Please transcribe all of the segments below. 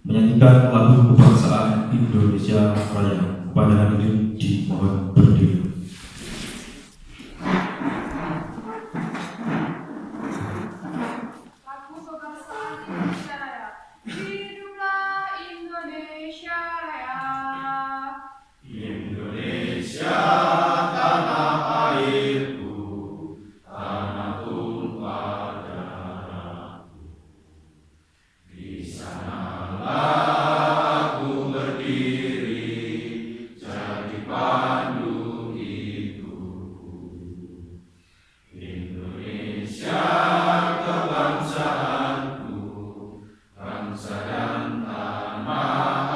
menyanyikan lagu kebangsaan Indonesia Raya. Kepada hadirin dimohon berdiri. Lagu kebangsaan Indonesia Raya. Hiduplah Indonesia Raya. Indonesia tanah airku, tanah tumpah darahku. Di sanalah aku berdiri, jadi pandu hidupku. Indonesia kebangsaanku, bangsa dan tanah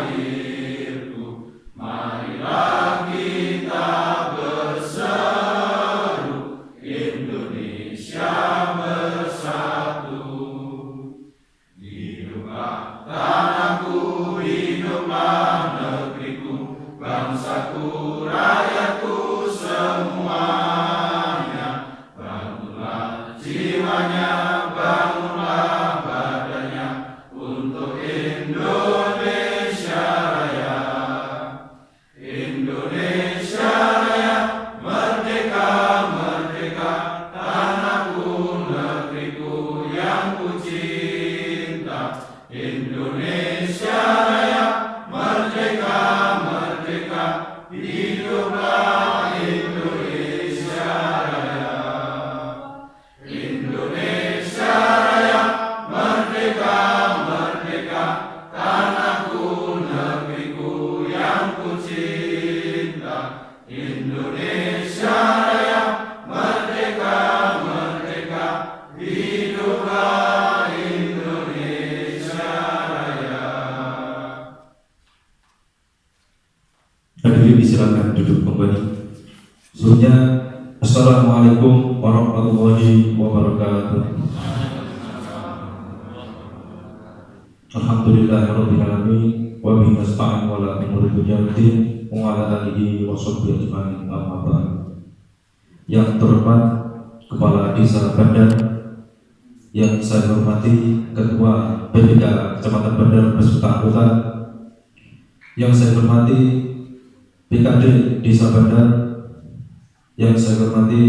airku. Marilah kita berseru, Indonesia bersatu. Hiduplah tanahku, hiduplah negeriku, bangsaku, rakyatku semuanya. Bangunlah jiwanya, bangunlah badannya untuk Indonesia Raya. Indonesia Raya, merdeka, merdeka, tanahku, negeriku yang ku cinta. Indonesia Raya, merdeka, merdeka, hiduplah Indonesia Raya. Indonesia Raya, merdeka, merdeka, tanahku, negeriku yang ku cinta. Indonesia Raya, merdeka, merdeka, hiduplah Indonesia Raya. Hadirin disilakan duduk kembali. Sebelumnya, Assalamualaikum warahmatullahi wabarakatuh. Alhamdulillahirabbil alamin wa bihi nasta'in wa la umuri dunyadin wa ala alihi wa sahbihi ajmain amma ba'd. Yang terhormat Kepala Desa Bandar, yang saya hormati Ketua PPK Kecamatan Bandar beserta anggota, yang saya hormati PKD Desa Bandar, yang saya hormati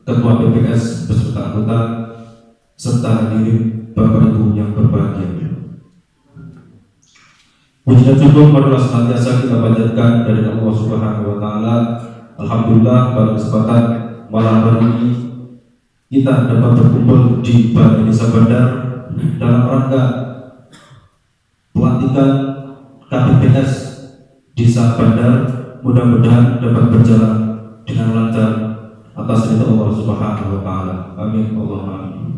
Ketua PPS beserta anggota, serta hadirin Bapak Ibu yang berbahagia. Puji dan syukur marilah senantiasa kita panjatkan dari Allah Subhanahu wa taala. Alhamdulillah pada kesempatan malam hari ini kita dapat berkumpul di Balai Desa Bandar dalam rangka pelantikan KPPS Desa Bandar. Mudah-mudahan dapat berjalan dengan lancar atas ridha Allah Subhanahu wa taala. Amin Allahumma amin.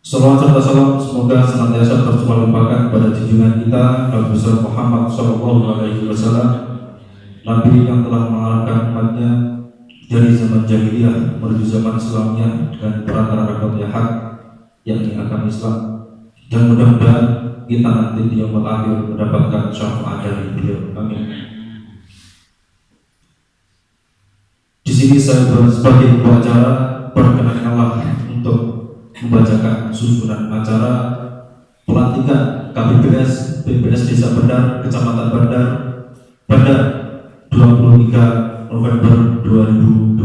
Salawat serta salam semoga senantiasa tercurah limpahkan pada junjungan kita Nabi besar Muhammad SAW, Nabi yang telah mengarahkan umatnya dari zaman jahiliyah menuju zaman Islamnya dengan perantara agama yang hak, yakni agama Islam. Dan mudah-mudahan kita nanti di yaumul akhir mendapatkan syafaat dari beliau. Amin. Di sini saya sebagai ketua acara berkenanlah untuk membacakan susunan acara pelantikan KPPS PPS Desa Bandar Kecamatan Bandar pada 23 November 2020.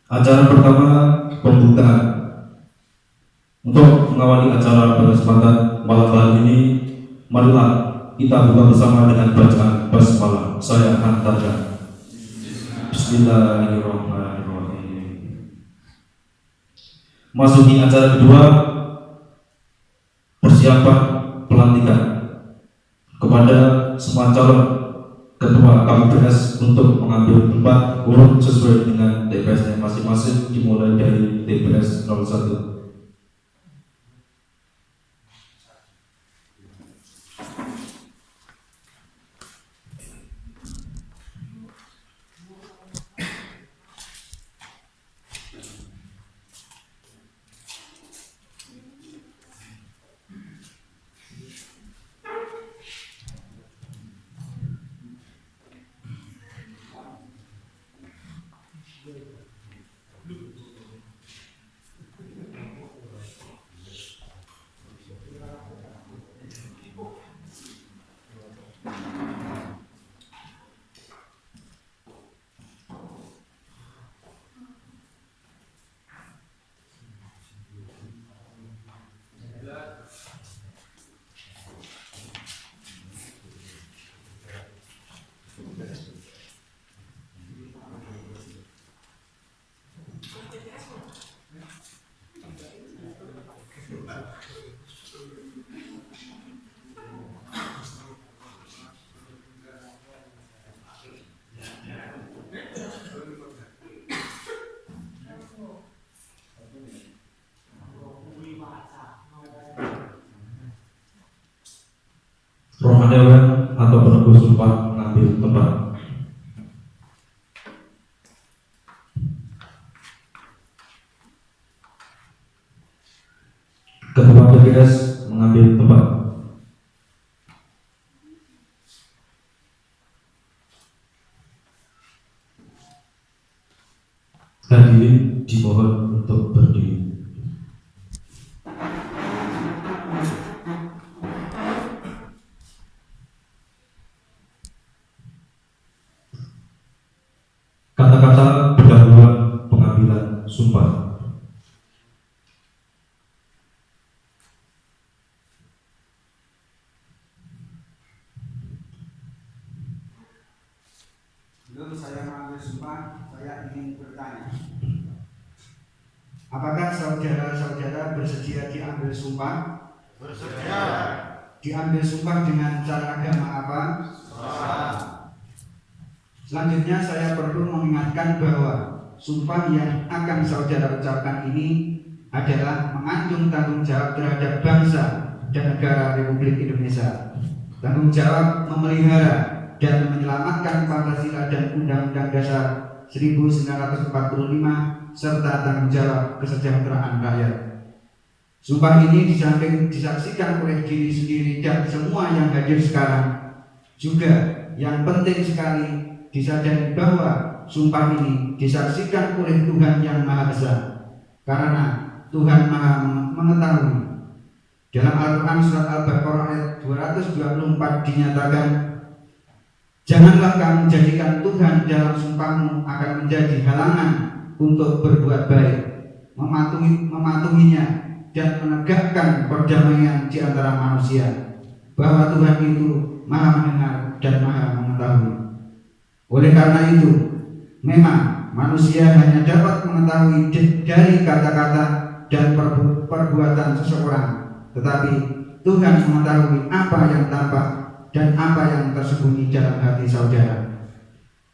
Acara pertama, pembukaan. Untuk mengawali acara pada kesempatan malam hari ini, marilah kita buka bersama dengan bacaan basmalah. Saya akan bacakan. Bismillahirrahmanirrahim. Masuki acara kedua, persiapan pelantikan. Kepada semua calon ketua KPPS untuk mengambil tempat urut sesuai dengan TPS-nya masing-masing, dimulai dari TPS 01. Roh dewan atau penebus sumpah mengambil tempat. Ketua PGS mengambil tempat. Hadirin dimohon untuk berdiri. Kata-kata pendahuluan pengambilan sumpah. Sebelum saya mengambil sumpah, saya ingin bertanya, apakah saudara-saudara bersedia diambil sumpah? Bersedia. Diambil sumpah dengan cara agama apa? Selanjutnya saya perlu mengingatkan bahwa sumpah yang akan saudara ucapkan ini adalah mengandung tanggung jawab terhadap bangsa dan negara Republik Indonesia. Tanggung jawab memelihara dan menyelamatkan Pancasila dan Undang-Undang Dasar 1945 serta tanggung jawab kesejahteraan rakyat. Sumpah ini disaksikan oleh diri sendiri dan semua yang hadir sekarang. Juga yang penting sekali disadari bahwa sumpah ini disaksikan oleh Tuhan yang Maha Esa, karena Tuhan Maha mengetahui. Dalam Al-Quran surat Al-Baqarah ayat 224 dinyatakan, janganlah kamu jadikan Tuhan dalam sumpahmu akan menjadi halangan untuk berbuat baik, mematuhinya dan menegakkan perdamaian di antara manusia, bahwa Tuhan itu Maha mendengar dan Maha mengetahui. Oleh karena itu, memang manusia hanya dapat mengetahui dari kata-kata dan perbuatan seseorang, tetapi Tuhan mengetahui apa yang tampak dan apa yang tersembunyi dalam hati saudara.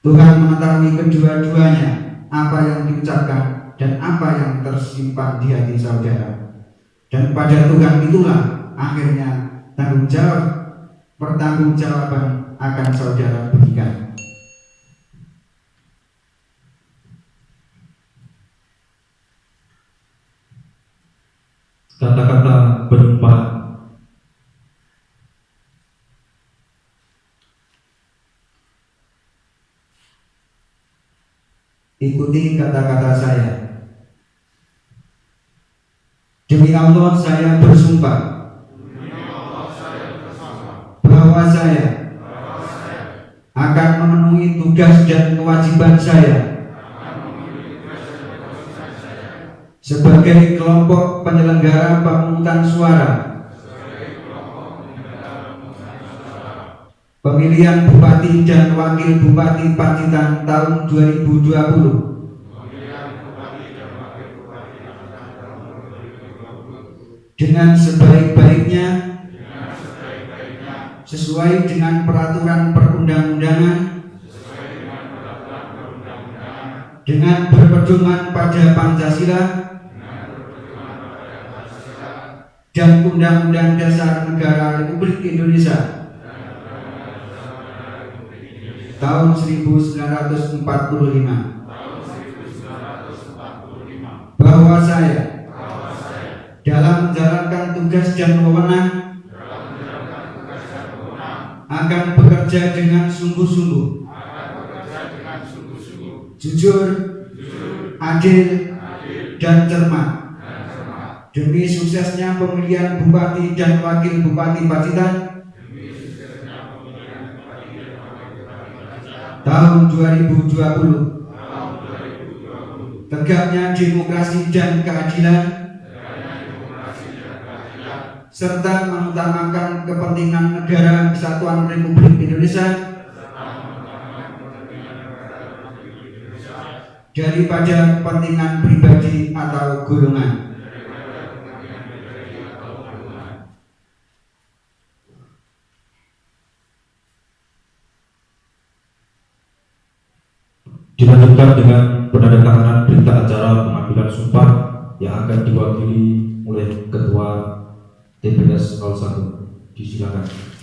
Tuhan mengetahui kedua-duanya, apa yang diucapkan dan apa yang tersimpan di hati saudara. Dan pada Tuhan itulah akhirnya pertanggungjawaban akan saudara berikan. Kata-kata penumpahan. Ikuti kata-kata saya. Demi Allah saya bersumpah bahwa saya akan memenuhi tugas dan kewajiban saya sebagai kelompok penyelenggara pemungutan suara pemilihan Bupati dan Wakil Bupati Pacitan tahun 2020 dengan sebaik-baiknya sesuai dengan peraturan perundang-undangan dengan berpedoman pada Pancasila dan Undang-Undang Dasar Negara Republik Indonesia tahun 1945, bahwa saya dalam menjalankan tugas dan wewenang akan bekerja dengan sungguh-sungguh, jujur, adil, dan cermat demi suksesnya pemilihan Bupati dan Wakil Bupati Pacitan tahun 2020, tegaknya demokrasi dan keadilan, serta mengutamakan kepentingan negara kesatuan Republik Indonesia daripada kepentingan pribadi atau golongan. Dilanjutkan dengan penandatanganan berita acara pengambilan sumpah yang akan diwakili oleh Ketua TPS 01. Disilakan.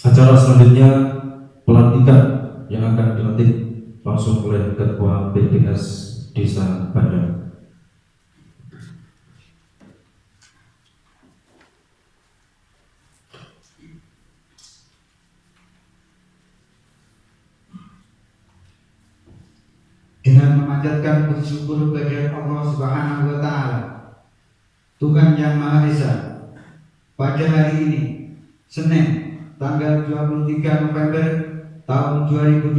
Acara selanjutnya pelantikan yang akan dilantik langsung oleh Ketua PPS Desa Bandar. Dengan memanjatkan puji syukur kepada Allah Subhanahu wa Ta'ala, Tuhan Yang Maha Esa, pada hari ini, Senin, tanggal 23 November tahun 2020,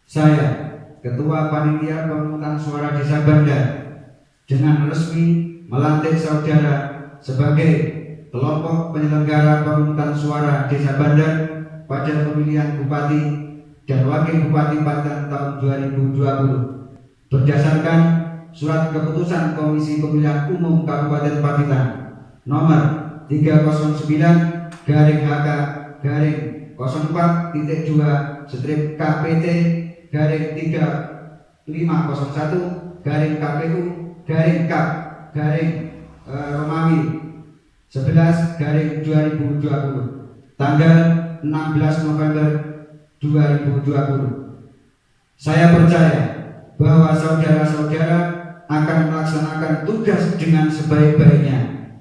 saya, Ketua Panitia Pemungutan Suara Desa Bandar, dengan resmi melantik saudara sebagai kelompok penyelenggara pemungutan suara Desa Bandar pada pemilihan Bupati dan Wakil Bupati Patan tahun 2020 berdasarkan Surat Keputusan Komisi Pemilihan Umum Kabupaten Pacitan nomor 309-HK-041-KPT-351-KPU-KAP-Romawi 11-2020 tanggal 16 November 2020. Saya percaya bahwa saudara-saudara akan melaksanakan tugas dengan sebaik-baiknya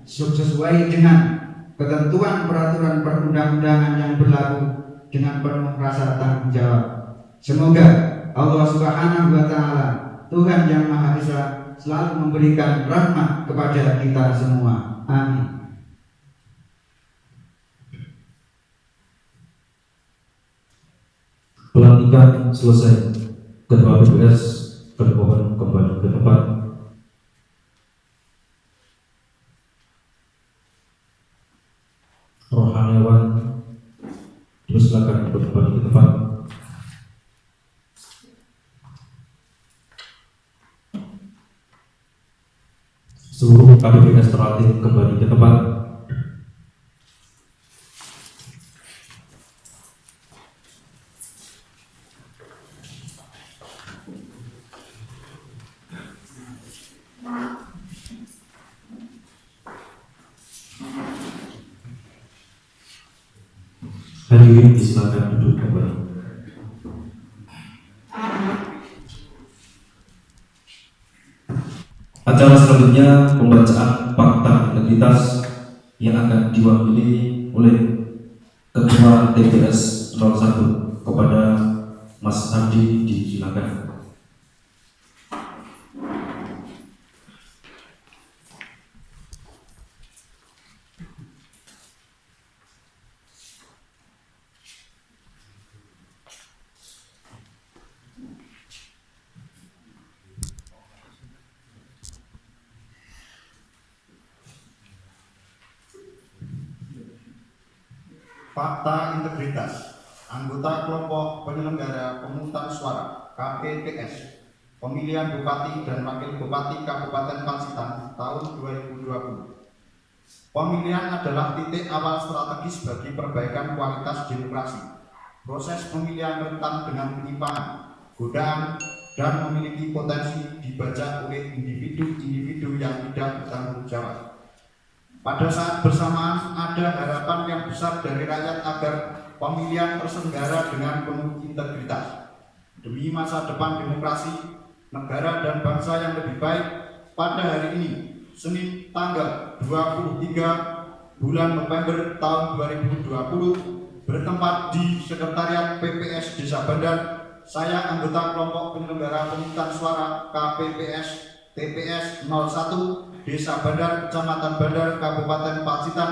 sesuai dengan ketentuan peraturan perundang-undangan yang berlaku dengan penuh rasa tanggung jawab. Semoga Allah Subhanahu wa Ta'ala, Tuhan Yang Maha Esa, selalu memberikan rahmat kepada kita semua. Amin. Pelantikan selesai. Ketua PPS bermohon kembali ke tempat. Rohaniawan dipersilakan untuk kembali ke tempat. Seluruh KPPS terlatih kembali ke tempat. Hadirin disilakan duduk kembali. Acara selanjutnya pembacaan fakta integritas yang akan diwakili oleh Ketua TPS 01 kepada Mas Adi. Disilakan. Fakta integritas anggota kelompok penyelenggara pemungutan suara KPPS pemilihan Bupati dan Wakil Bupati Kabupaten Pacitan tahun 2020. Pemilihan adalah titik awal strategis bagi perbaikan kualitas demokrasi. Proses pemilihan rentan dengan penyimpangan, godaan, dan memiliki potensi dibaca oleh individu-individu yang tidak bertanggung jawab. Pada saat bersamaan ada harapan yang besar dari rakyat agar pemilihan terselenggara dengan penuh integritas. Demi masa depan demokrasi, negara dan bangsa yang lebih baik, pada hari ini, Senin tanggal 23 bulan November tahun 2020, bertempat di Sekretariat PPS Desa Bandar. Saya anggota kelompok penyelenggara pemungutan suara KPPS TPS 01 Desa Bandar, Kecamatan Bandar, Kabupaten Pacitan,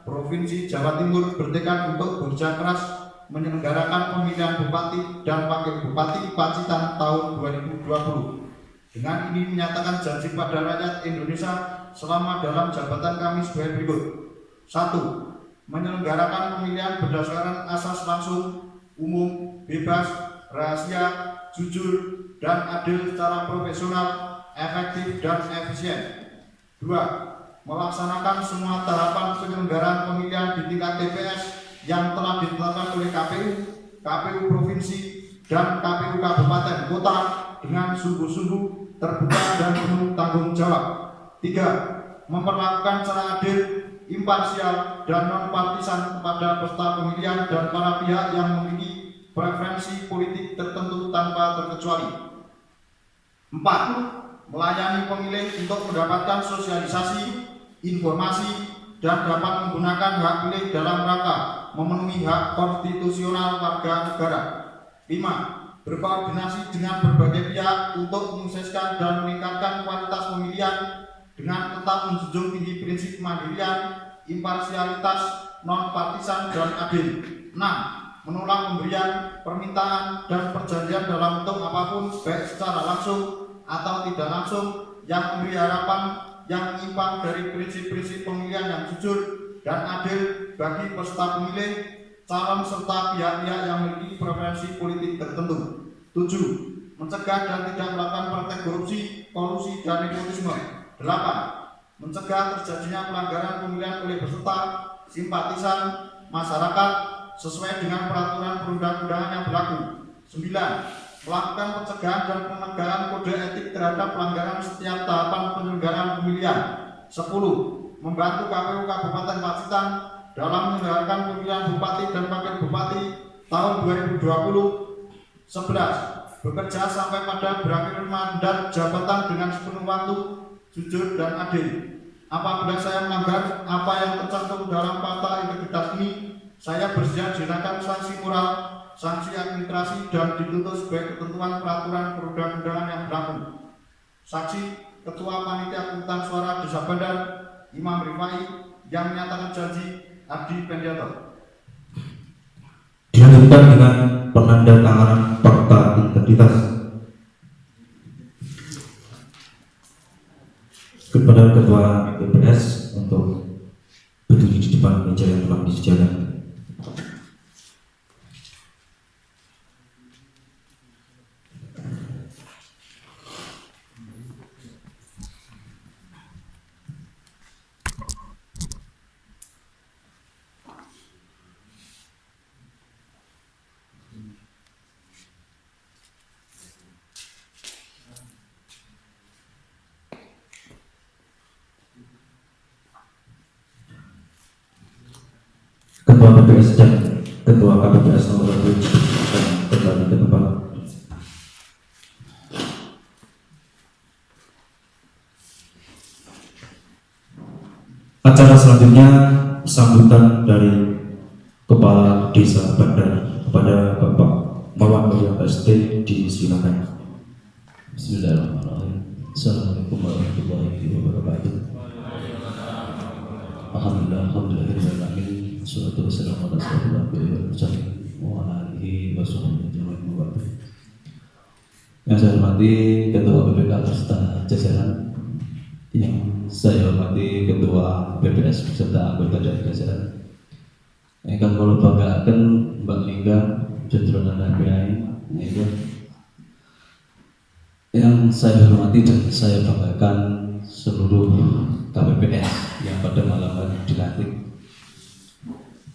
Provinsi Jawa Timur, bertekad untuk bekerja keras menyelenggarakan pemilihan Bupati dan Wakil Bupati Pacitan tahun 2020. Dengan ini menyatakan janji pada rakyat Indonesia selama dalam jabatan kami sebagai berikut. 1. Menyelenggarakan pemilihan berdasarkan asas langsung, umum, bebas, rahasia, jujur, dan adil secara profesional, efektif, dan efisien. 2. Melaksanakan semua tahapan penyelenggaraan pemilihan di tingkat TPS yang telah ditetapkan oleh KPU, KPU Provinsi, dan KPU Kabupaten Kota dengan sungguh-sungguh, terbuka, dan penuh tanggung jawab. 3. Memperlakukan secara adil, imparsial, dan non-partisan kepada peserta pemilihan dan para pihak yang memiliki preferensi politik tertentu tanpa terkecuali. 4. Melayani pemilih untuk mendapatkan sosialisasi, informasi, dan dapat menggunakan hak pilih dalam rangka memenuhi hak konstitusional warga negara. 5. Berkoordinasi dengan berbagai pihak untuk menyukseskan dan meningkatkan kualitas pemilihan dengan tetap menjunjung tinggi prinsip kemandirian, imparsialitas, non-partisan, dan adil. 6. Menolak pemberian, permintaan, dan perjanjian dalam bentuk apapun, baik secara langsung atau tidak langsung, yang memberi harapan yang menyimpang dari prinsip-prinsip pemilihan yang jujur dan adil bagi peserta pemilih, calon serta pihak-pihak yang memiliki preferensi politik tertentu. 7. Mencegah dan tidak melakukan praktek korupsi, kolusi, dan nepotisme. 8. Mencegah terjadinya pelanggaran pemilihan oleh peserta, simpatisan, masyarakat sesuai dengan peraturan perundang-undangan yang berlaku. 9. Melakukan pencegahan dan penegakan kode etik terhadap pelanggaran setiap tahapan penyelenggaraan pemilihan. 10. Membantu KPU Kabupaten Pacitan dalam menyelenggarakan pemilihan Bupati dan Wakil Bupati tahun 2020. 11. Bekerja sampai pada berakhir mandat jabatan dengan sepenuh waktu, jujur, dan adil. Apabila saya melanggar apa yang tercantum dalam fakta integritas ini, saya bersedia dikenakan sanksi moral, sanksi administrasi, dan dituntut sebagai ketentuan peraturan perundang-undangan yang berlaku. Saksi Ketua Panitia Pemungutan Suara Desa Bandar, Imam Rifai, yang menyatakan janji, Adi Pendiato. Dilanjutkan dengan penandatanganan fakta integritas kepada Ketua PPS untuk berdiri di depan meja yang telah disediakan. Ketua PPS dan Ketua KPPS nomor 1 kembali ke tempat. Acara selanjutnya sambutan dari Kepala Desa Bandar kepada Bapak Mawan Mulyanto ST, disilakan. Bismillahirrahmanirrahim. Assalamualaikum warahmatullahi wabarakatuh. Alhamdulillahirrahmanirrahim. Wassalatu wassalamu ala asyrofil wa ala alihi wa sahbihi ajma'in. Yang saya hormati Ketua BPK beserta jajaran, yang saya hormati Ketua BPS beserta anggota dari jajaran, ingkang kula banggaken Mbak Lingga Jendronan PAI, yang saya hormati dan saya banggakan seluruh KPPS yang pada malam hari dilantik.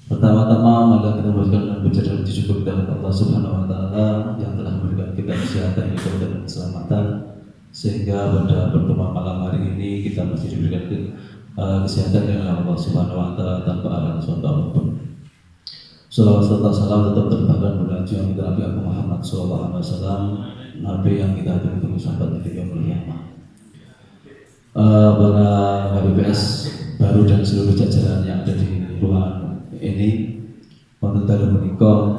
Pertama-tama maka kita memberikan puja dan syukur kepada Allah Subhanahu wa Ta'ala yang telah memberikan kita kesehatan, hidup, dan keselamatan, sehingga pada pertemuan malam hari ini kita masih diberikan kesehatan yang Allah Subhanahu wa Ta'ala tanpa ada sesuatu apapun. Salawat serta salam tetap terbahagian pada junjungan kita Nabi Muhammad SAW, Nabi yang kita tunggu sampai di yaumul qiyamah. para KPPS baru dan seluruh jajaran yang ada di ruangan ini, wonten dalu menika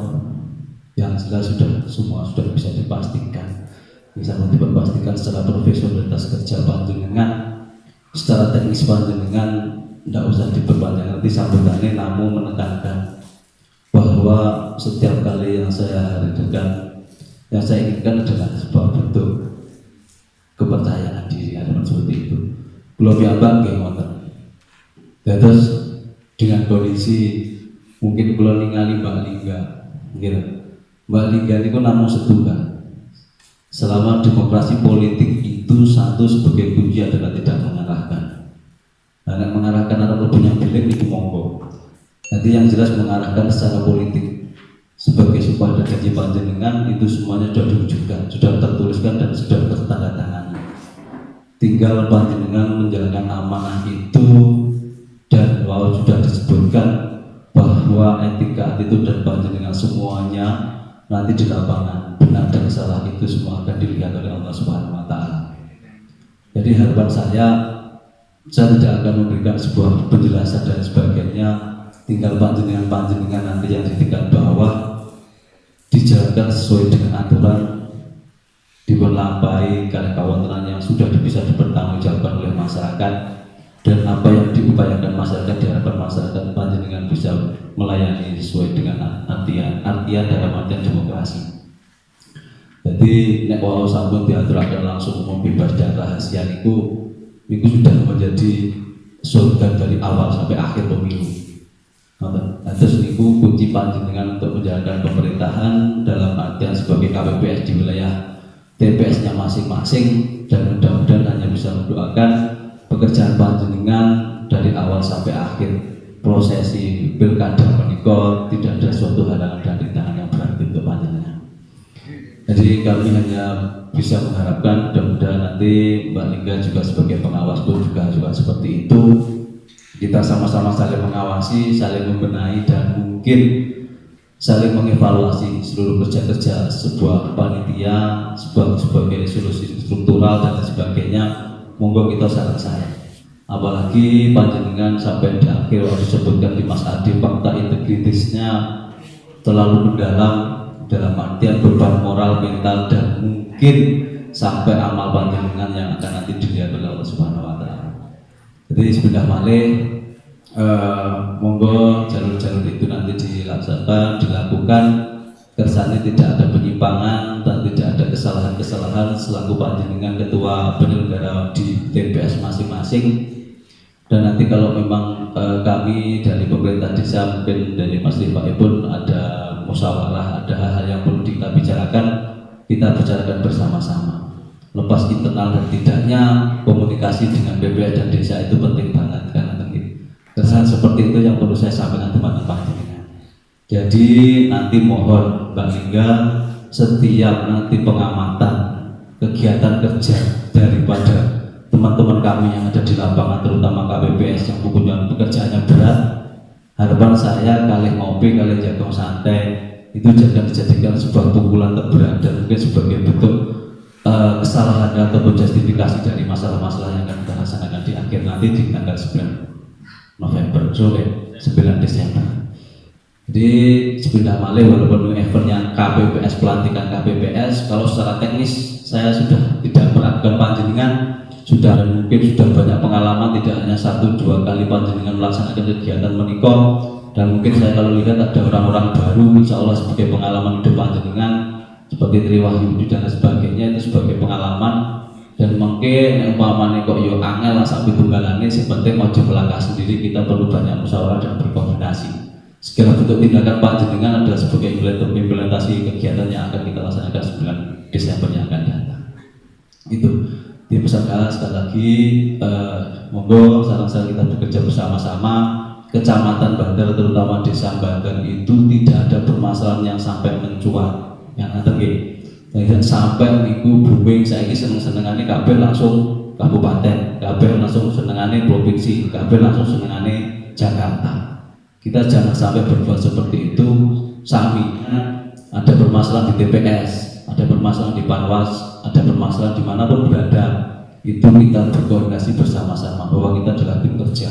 yang jelas semua sudah bisa dipastikan, secara profesionalitas kerja panjenengan, secara teknis panjenengan tidak usah diperpanjang nanti sambutannya, namun menekankan bahwa setiap kali yang saya hadirkan, yang saya inginkan adalah sebuah bentuk kepercayaan diri, ada seperti itu. Kula piyambak nggih ngoten. Terus dengan kondisi mungkin kula ningali Mbak Lingga, gitu. Mbak Lingga itu namung setunggal. Selama demokrasi politik itu satu sebagai kunci adalah tidak mengarahkan. Nah, mengarahkan atau punya bilik itu monggo. Nanti yang jelas mengarahkan secara politik sebagai sebuah janji panjenengan itu semuanya sudah diwujudkan, sudah tertuliskan dan sudah tertandatangani. Tinggal panjenengan menjalankan amanah itu, dan wow sudah disebutkan bahwa etika itu dan panjenengan semuanya nanti di lapangan benar dan salah itu semua akan dilihat oleh Allah Subhanahu wa taala. Jadi harapan saya tidak akan memberikan sebuah penjelasan dan sebagainya, tinggal panjenengan nanti yang di tingkat bawah dijalankan sesuai dengan aturan, diberlampahi karena kawanan yang sudah bisa dipertanggungjawabkan oleh masyarakat, dan apa yang diupayakan masyarakat diharapkan masyarakat panjenengan bisa melayani sesuai dengan artian dalam artian demokrasi. Jadi nek walau sampun diaturaken langsung umum bebas dan rahasia itu sudah menjadi surga dari awal sampai akhir pemilu. Nah, terus niku kunci panjenengan untuk menjalankan pemerintahan dalam artian sebagai KPPS di wilayah TPS-nya masing-masing, dan mudah-mudahan hanya bisa mendoakan pekerjaan panjenengan dari awal sampai akhir prosesi pilkada menika tidak ada suatu halangan dan rintangan yang berarti untuk panjenengan. Jadi kami hanya bisa mengharapkan mudah-mudahan nanti Mbak Lingga juga sebagai pengawas pun juga seperti itu. Kita sama-sama saling mengawasi, saling membenahi, dan mungkin saling mengevaluasi seluruh kerja-kerja sebuah panitia, sebagai solusi struktural dan sebagainya. Monggo kita saran-saran. Apalagi panjenengan sampai di akhir waktu disebutkan di Mas Adi, fakta integritasnya terlalu mendalam dalam artian beban moral, mental, dan mungkin sampai amal panjenengan yang akan nanti dilihat oleh Allah Subhanahu wa taala. Jadi sebentar malih monggo jalur-jalur itu nanti dilakukan kersane tidak ada penyimpangan dan tidak ada kesalahan-kesalahan selaku panjenengan ketua penyelenggara di TPS masing-masing. Dan nanti kalau memang kami dari pemerintah desa, mungkin dari Mas Rifai pun ada musyawarah, ada hal-hal yang perlu kita bicarakan bersama-sama. Lepas internal dan tidaknya, komunikasi dengan BPS dan desa itu penting banget kan. Kesan seperti itu yang perlu saya sampaikan teman-teman panjenengan. Jadi nanti mohon Mbak Lingga setiap nanti pengamatan kegiatan kerja daripada teman-teman kami yang ada di lapangan, terutama KPPS yang pekerjaannya berat, harapan saya kali ngopi, kali jagung santai itu jangan dijadikan sebuah pukulan terberat dan mungkin sebagai bentuk kesalahan ataupun justifikasi dari masalah-masalah yang akan kita laksanakan di akhir nanti di tanggal 9 November sampai 9 Desember. Jadi sebenarnya malih walaupun eventnya KPPS, pelantikan KPPS, kalau secara teknis saya sudah tidak meragukan panjenengan, sudah mungkin sudah banyak pengalaman, tidak hanya 1-2 kali panjenengan melaksanakan kegiatan menikah, dan mungkin saya kalau lihat ada orang-orang baru insya Allah sebagai pengalaman hidup panjenengan seperti Tri Wahyudi dan sebagainya, itu sebagai pengalaman. Dan mungkin umpamanya kok yo angel lah sampai tunggalannya, sepenting ojo melangkah sendiri, kita perlu banyak musyawarah dan berkoordinasi. Segala bentuk tindakan panjenengan adalah sebagai implementasi kegiatan yang akan kita laksanakan 9 Desember yang akan datang. Itu di pesan sekali lagi, monggo sarang-sarang kita bekerja bersama-sama. Kecamatan Banter terutama desa Banter itu tidak ada permasalahan yang sampai mencuat, yang tinggi. Dan sampai niku booming saiki seneng-senengane kabeh langsung kabupaten, kabeh langsung senengane provinsi, kabeh langsung senengane Jakarta. Kita jangan sampai berbuat seperti itu. Saminya ada permasalahan di TPS, ada permasalahan di Panwas, ada permasalahan dimanapun berada, itu kita berkoordinasi bersama-sama bahwa kita adalah tim kerja,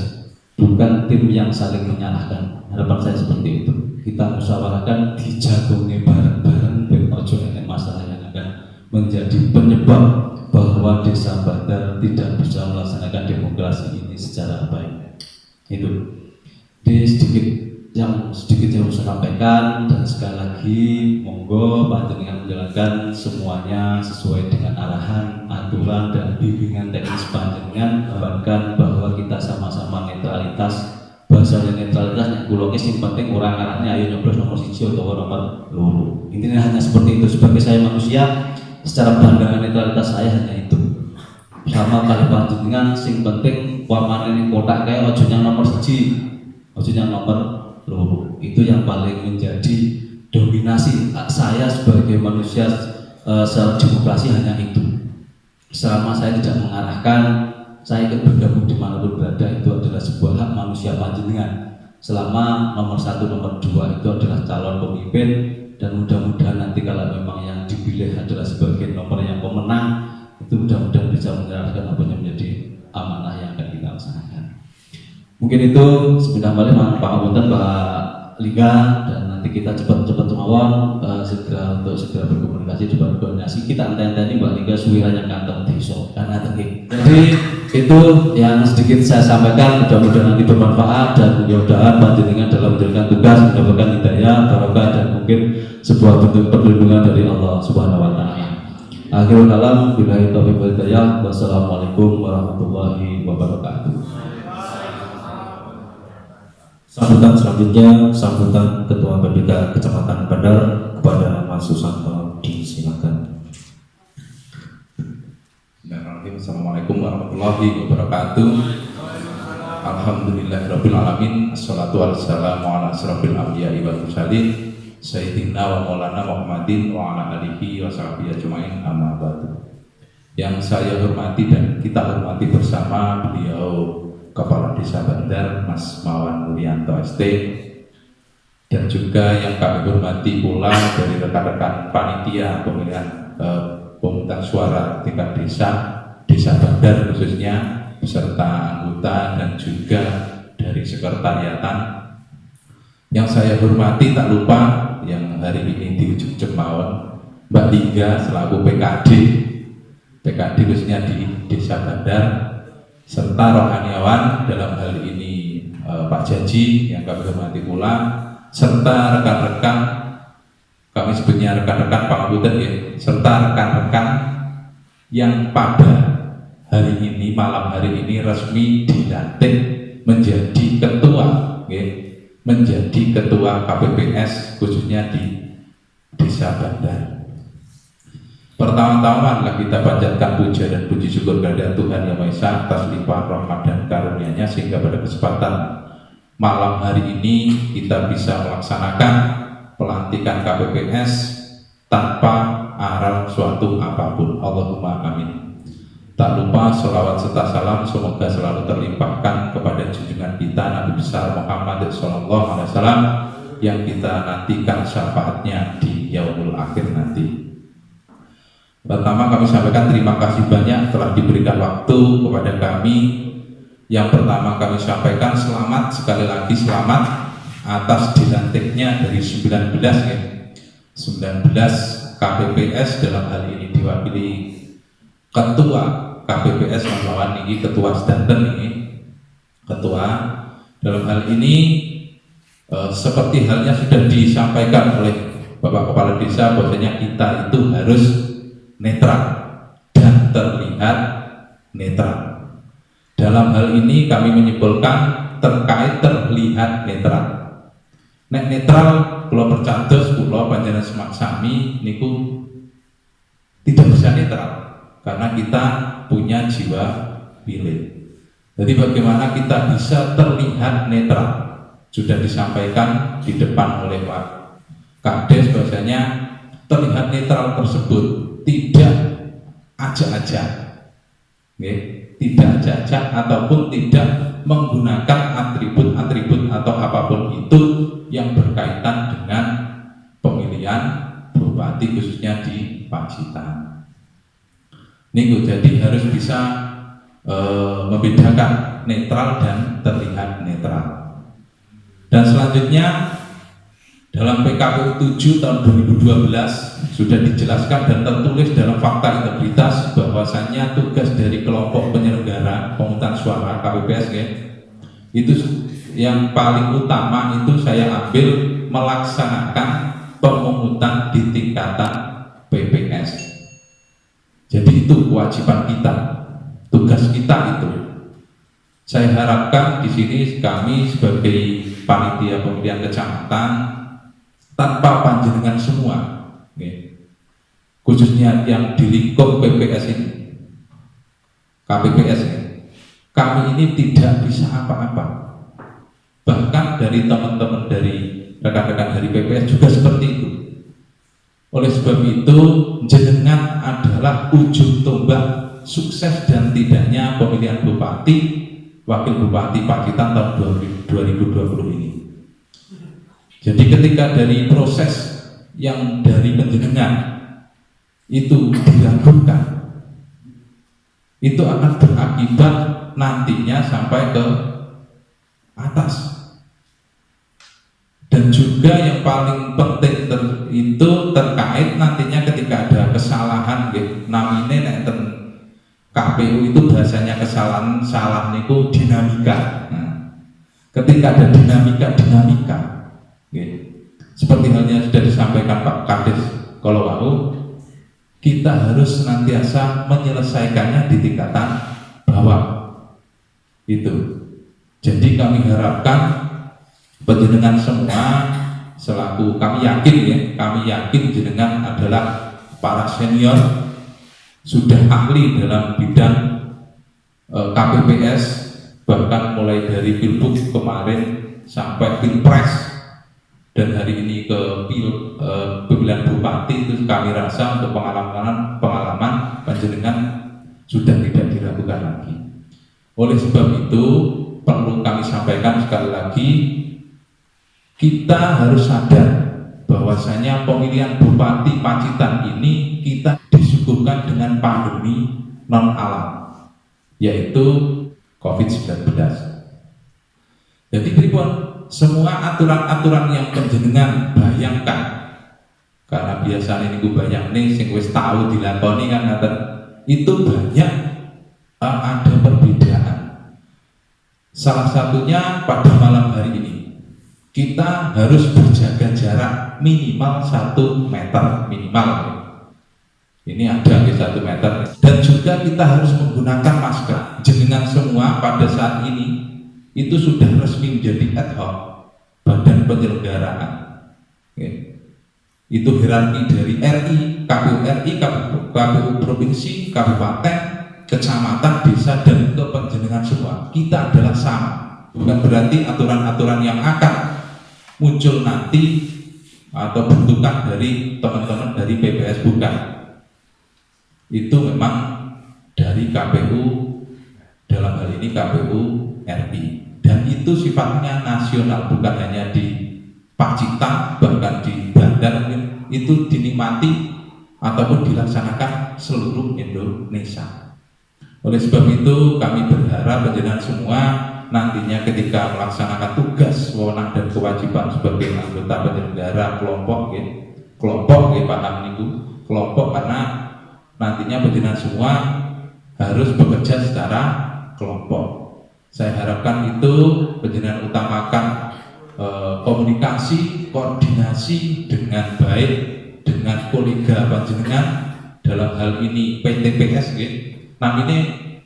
bukan tim yang saling menyalahkan. Harapan saya seperti itu. Kita musyawarahkan, dijagongnya bareng-bareng, ojo enek masalah yang akan menjadi penyebab bahwa Desa Bandar tidak bisa melaksanakan demokrasi ini secara baik. Itu sedikit yang saya sampaikan, dan sekali lagi monggo panjenengan menjalankan semuanya sesuai dengan arahan, aturan dan bimbingan teknis panjenengan, bahkan bahwa kita sama-sama netralitas. Bahasanya netralitas yang kulo yang penting orang arahnya ayo nyoblos nomor 1 atau nomor 2. Intinya hanya seperti itu. Sebagai saya manusia, secara pandangan netralitas saya hanya itu. Sama kali panjenengan sing penting wamane ning kotak kae ojo yang nomor 1, ojo yang nomor 2. Itu yang paling menjadi dominasi saya sebagai manusia secara demokrasi hanya itu. Selama saya tidak mengarahkan, saya ikut bergabung dimanapun berada, itu adalah sebuah hak manusia panjenengan. Selama nomor 1, nomor 2 itu adalah calon pemimpin, dan mudah-mudahan nanti kalau memang yang dipilih adalah sebagai nomor yang pemenang, itu mudah-mudahan bisa menyerahkan apa yang menjadi amanah yang akan kita laksanakan. Mungkin itu sebentar balik Pak Apunten, Pak Liga, dan nanti kita cepat-cepat mawon segera berkomunikasi, berkoordinasi. Kita anteni Mbak Liga suwiranya kantor desa karena tinggi. Jadi itu yang sedikit saya sampaikan, mudah-mudahan nanti bermanfaat dan mudah-mudahan panjenengan dalam menjalankan tugas mendapatkan hidayah, barokah, dan mungkin sebuah bentuk perlindungan dari Allah Subhanahu wa taala. Akhirul kalam, billahi taufiq wal hidayah. Wassalamualaikum warahmatullahi wabarakatuh. Sambutan selanjutnya, sambutan Ketua PPK Kecamatan Bandar kepada Mas Susanto, disilakan. Assalamualaikum warahmatullahi wabarakatuh. Alhamdulillahirabbil alamin. Assalatu wassalamu ala asrofil anbiya'i wal mursalin sayyidina wa maulana Muhammadin wa ala alihi wa sahbihi ajmain, amma ba'du. Yang saya hormati dan kita hormati bersama beliau Kepala Desa Bandar Mas Mawan Nuryanto ST, dan juga yang kami hormati pula dari rekan-rekan panitia pemilihan pemungutan suara tingkat Desa Bandar khususnya, beserta anggota dan juga dari sekretariatan. Yang saya hormati tak lupa yang hari ini di ujung Jemawon, Mbak Liga selaku PKD khususnya di Desa Bandar, serta rohaniawan dalam hal ini Pak Jaji yang kami hormati pula, serta rekan-rekan, kami sebutnya rekan-rekan Pak Apunten ya, serta rekan-rekan yang pada hari ini, malam hari ini resmi dilantik menjadi ketua KPPS khususnya di Desa Bandar. Pertama-tama adalah kita panjatkan puja dan puji syukur kepada Tuhan Yang Maha Esa atas limpah rahmat dan karunia-Nya, sehingga pada kesempatan malam hari ini kita bisa melaksanakan pelantikan KPPS tanpa aral suatu apapun. Allahumma amin. Tak lupa sholawat serta salam semoga selalu terlimpahkan kepada junjungan kita Nabi besar Muhammad sallallahu alaihi wasallam yang kita nantikan syafaatnya di yaumul akhir nanti. Pertama kami sampaikan terima kasih banyak telah diberikan waktu kepada kami. Yang pertama kami sampaikan selamat, sekali lagi selamat atas dilantiknya dari 19 KPPS, dalam hal ini diwakili Ketua KPPS Mas Mawan ini, Ketua Sedanten ini, Ketua. Dalam hal ini seperti halnya sudah disampaikan oleh Bapak Kepala Desa bahwasanya kita itu harus netral dan terlihat netral. Dalam hal ini kami menyimpulkan terkait terlihat netral. Nek netral kalau percados kula panjenengan semak sami niku tidak bisa netral karena kita punya jiwa pilih. Jadi bagaimana kita bisa terlihat netral? Sudah disampaikan di depan oleh Pak Kades bahwasanya terlihat netral tersebut tidak ajak-ajak, tidak ajak-ajak ataupun tidak menggunakan atribut-atribut atau apapun itu yang berkaitan dengan pemilihan bupati khususnya di Pacitan. Niku jadi harus bisa membedakan netral dan terlihat netral. Dan selanjutnya dalam PKPU 7 tahun 2012 sudah dijelaskan dan tertulis dalam fakta integritas bahwasannya tugas dari kelompok penyelenggara pemungutan suara KPPS itu yang paling utama itu saya ambil melaksanakan pemungutan di tingkatan PPS. Jadi itu kewajiban kita, tugas kita itu. Saya harapkan di sini kami sebagai panitia pemilihan kecamatan tanpa panjenengan semua, khususnya yang di lingkup PPS ini, KPPS, kami ini tidak bisa apa-apa. Bahkan dari teman-teman dari rekan-rekan dari PPS juga seperti itu. Oleh sebab itu, jenengan adalah ujung tombak sukses dan tidaknya pemilihan bupati, wakil bupati Pacitan tahun 2020 ini. Jadi ketika dari proses yang dari penjenengan itu diragukan, itu akan berakibat nantinya sampai ke atas. Dan juga yang paling penting itu terkait nantinya ketika ada kesalahan namine nenten KPU itu bahasanya kesalahan salah niku dinamika. Nah, ketika ada dinamika seperti halnya sudah disampaikan Pak Kades kalau mau, kita harus senantiasa menyelesaikannya di tingkatan bawah itu. Jadi kami harapkan penjenengan semua selaku kami yakin jenengan adalah para senior, sudah ahli dalam bidang KPPS, bahkan mulai dari Pilbuk kemarin sampai Pilpres dan hari ini ke pemilihan bupati, itu kami rasa untuk pengalaman penjenengan sudah tidak diragukan lagi. Oleh sebab itu perlu kami sampaikan sekali lagi, kita harus sadar bahwasanya pemilihan bupati Pacitan ini kita disuguhkan dengan pandemi non alam, yaitu COVID-19. Jadi pripun semua aturan-aturan yang penjenengan bayangkan, karena biasanya ini banyak nih sing wis tahu dilakoni kan ngaten, itu banyak ada perbedaan. Salah satunya pada malam hari ini kita harus berjaga jarak minimal 1 meter minimal. Ini ada di 1 meter. Dan juga kita harus menggunakan masker. Jenengan semua pada saat ini itu sudah resmi menjadi ad hoc badan penyelenggaraan. Itu hierarki dari RI, KPU RI, KPU provinsi, kabupaten, kecamatan, desa, dan ke penjenengan semua. Kita adalah sama. Bukan berarti aturan-aturan yang akan muncul nanti atau bentukan dari teman-teman dari PPS, bukan. Itu memang dari KPU, dalam hal ini KPU RI, dan itu sifatnya nasional, bukan hanya di Pacitan, bahkan di Bandar itu dinikmati ataupun dilaksanakan seluruh Indonesia. Oleh sebab itu kami berharap penjenengan semua nantinya ketika melaksanakan tugas, wewenang dan kewajiban sebagai anggota penyelenggara kelompok paham niku kelompok, karena nantinya penjenengan semua harus bekerja secara kelompok. Saya harapkan itu penjenengan utamakan komunikasi, koordinasi dengan baik dengan kolega panjenengan, dalam hal ini PTPS namanya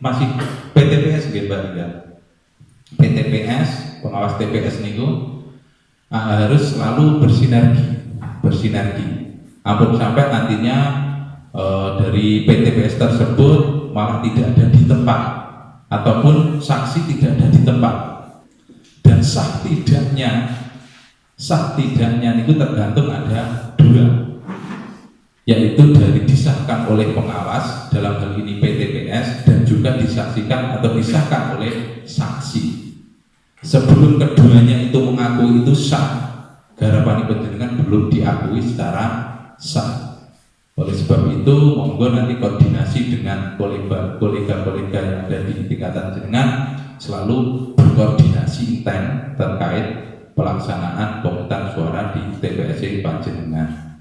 masih PTPS Mbak ya. PTPS, pengawas TPS niku harus selalu bersinergi. Ampun sampai nantinya dari PTPS tersebut malah tidak ada di tempat ataupun saksi tidak ada di tempat. Dan sah tidaknya itu tergantung ada 2, yaitu dari disahkan oleh pengawas dalam hal ini PTPS dan juga disaksikan atau disahkan oleh saksi. Sebelum keduanya itu mengakui itu sah, garapan penjenengan belum diakui secara sah. Oleh sebab itu monggo nanti koordinasi dengan dengan kolega-kolega yang ada di tingkatan jenengan selalu berkoordinasi intens terkait pelaksanaan pemungutan suara di TPS Panjenengan.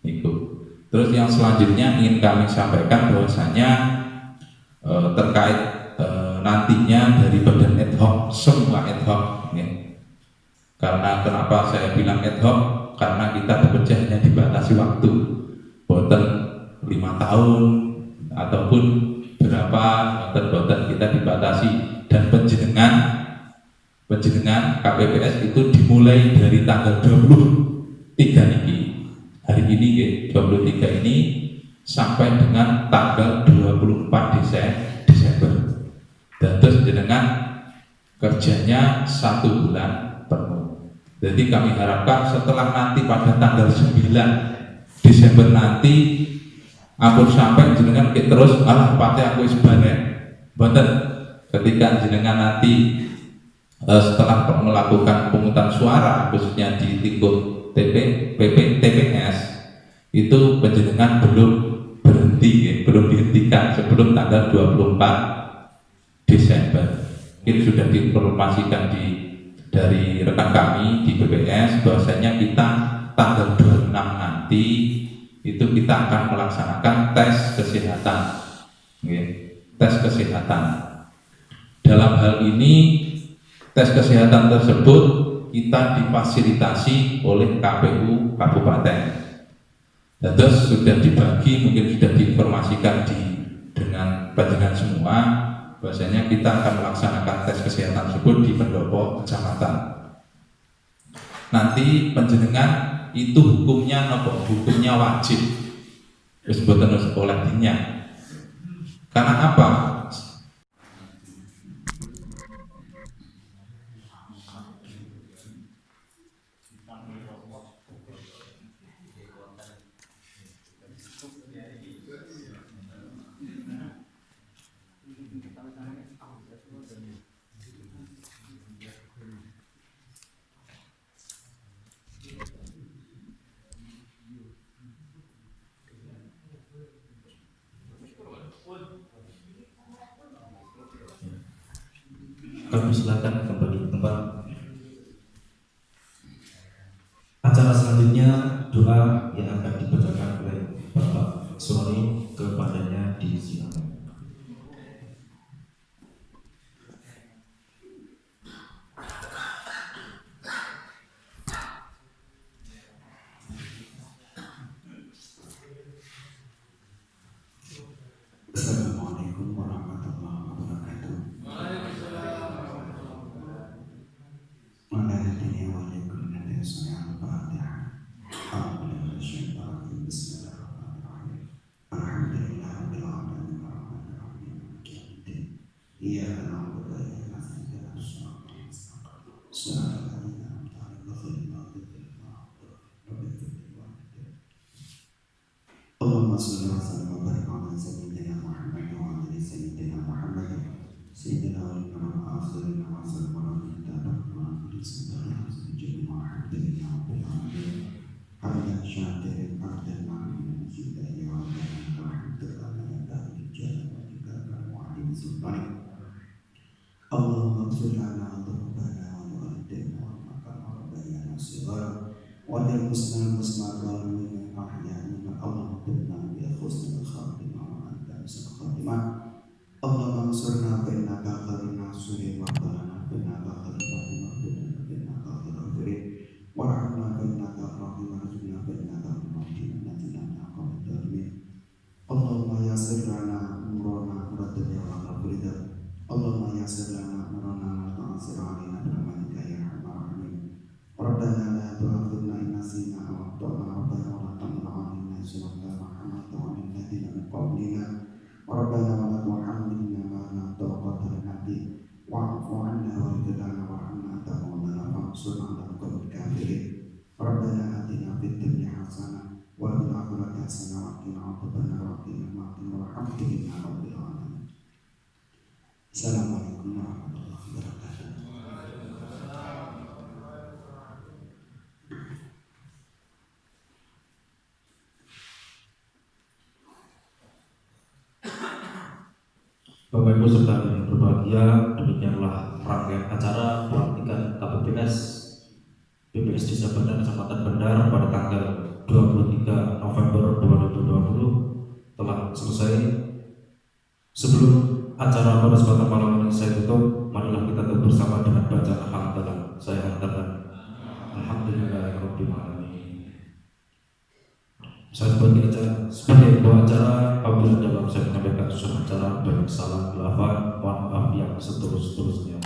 Itu. Terus yang selanjutnya ingin kami sampaikan bahwasanya terkait nantinya dari badan ad hoc, semua ad hoc ya. Karena kenapa saya bilang ad hoc? Karena kita bekerja hanya dibatasi waktu, boten 5 tahun ataupun berapa, boten kita dibatasi, dan penjenengan KPPS itu dimulai dari tanggal 23 ini. Hari ini 23 ini sampai dengan tanggal 24 Desember. Dan terus jenengan kerjanya 1 bulan penuh. Jadi kami harapkan setelah nanti pada tanggal 9 Desember nanti ampun sampai jenengan terus pate aku wis banek. Boten, ketika jenengan nanti setelah melakukan pemungutan suara khususnya di tingkat TPS itu penjenengan belum berhenti ya, belum dihentikan sebelum tanggal 24 Desember. Ini sudah diinformasikan dari rekan kami di BPS bahwasanya kita tanggal 26 nanti itu kita akan melaksanakan tes kesehatan ya, tes kesehatan. Dalam hal ini tes kesehatan tersebut kita difasilitasi oleh KPU Kabupaten. Dan terus sudah dibagi, mungkin sudah diinformasikan dengan panjenengan semua bahwasanya kita akan melaksanakan tes kesehatan tersebut di pendopo kecamatan. Nanti panjenengan itu hukumnya apa? Hukumnya wajib. Wis boten sekolah dinya. Karena apa? Kami silakan kembali ke tempat. Acara selanjutnya doa yang akan dibacakan oleh Bapak Sony kepadanya di silakan. Assalamualaikum warahmatullahi wabarakatuh. Allahumma salli wa sallim wa barik ala sayyidina Muhammad wa ala sayyidina Muhammad sayyidina wa akhirin wa sallam wa tabaraka wa bismillah sajid wa hamdulillah rabbil alamin hamdan syakirin hamdan ma'amin fida'i wa alhamdulillah wa jalla wa jalla wa alim sultani Allahumma ighfir lana dhunubana wa nu'addina wa maqama rabbana sighara wa lil muslimin muslimat wal mu'minin ahya'i Allahumma tubna bi husnil khatimah wa anta husnul khatimah Allahumma ansurna fa innaka khairun nasirin wa qana fa innaka khairun nasirin fa innaka khairun nasirin wa rahmna fa innaka rahim warhamna fa innaka rahim najina min aqwamid dhalimin Allahumma yassir lana umrana wa dunya wa akhirah Allahumma yassir lana umrana wa ta'sir alaina bi rahmatika ya arhamar rahimin Rabbana la tu'akhidhna in nasina aw akhtana rabbana wa la tahmil 'alaina isran kama hamaltahu 'ala alladhina min qablina Rabbana wa la tuhammilna ma la taqata lana bihi wa'fu 'anna waghfir lana warhamna anta maulana fansurna 'alal qawmil kafirin Rabbana atina fid dunya hasanah wa fil akhirati hasanah wa qina adzabannar wa qina walhamdulillahi rabbil alamin Assalamualaikum warahmatullahi wabarakatuh. Bapak Ibu serta yang berbahagia, demikianlah rangkaian acara pelantikan KPPS BPS Desa Bandar Kecamatan Bandar pada tanggal 23 November 2020 telah selesai. Sebelum acara pada kesempatan malam ini saya tutup, marilah kita tutup bersama dengan bacaan alhamdulillah. Saya katakan alhamdulillahirabbil alamin. Saya sebagai pembawa acara, apabila dalam saya menyampaikan susunan acara banyak salah, khilafan, mohon maaf yang seterusnya.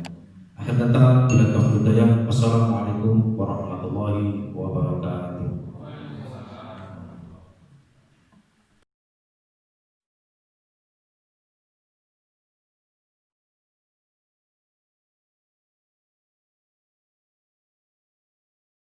Akhir kata, bila taufiq hidayah, wassalamualaikum warahmatullahi wabarakatuh.